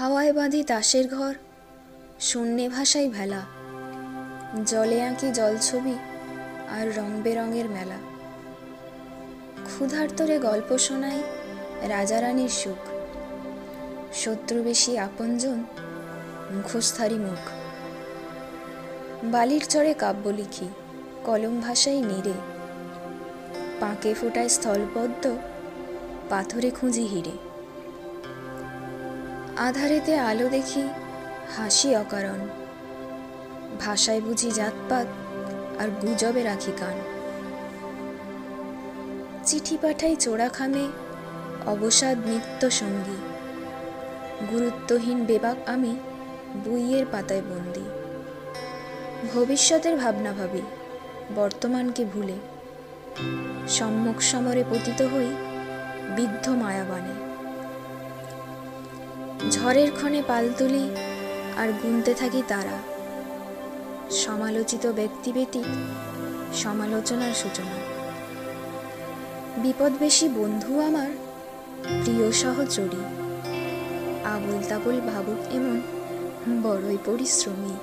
হাওয়ায় বাঁধি তাসের ঘর, শূন্যে ভাষাই ভেলা, জলে আঁকি জলছবি আর রং বেরঙের মেলা। ক্ষুধার্তরে গল্প শোনাই রাজা রানীর সুখ, শত্রু বেশি আপনজন মুখোশধারী মুখ। বালির চরে কাব্য লিখি, কলম ভাষাই নীরে, পাঁকে ফোটায় স্থলপদ্ম, পাথরে খুঁজি হিরে। আধারেতে আলো দেখি, হাসি অকারণ, ভাষায় বুঝি জাতপাত আর গুজবে রাখি কান। চিঠি পাঠাই চোরা খামে, অবসাদ নিত্য সঙ্গী, গুরুত্বহীন বেবাক আমি বইয়ের পাতায় বন্দি। ভবিষ্যতের ভাবনা ভাবি, বর্তমানকে ভুলে, সম্মুখ সমরে পতিত হই বিদ্ধ মায়াবানে। ঝড়ের ক্ষণে পাল তুলি আর গুনতে থাকি তারা, সমালোচিত ব্যক্তি ব্যতীত সমালোচনার সূচনা। বিপদবেশী বন্ধু আমার প্রিয় সহচরী, আবুল তাবুল ভাবুক এমন বড়ই পরিশ্রমী।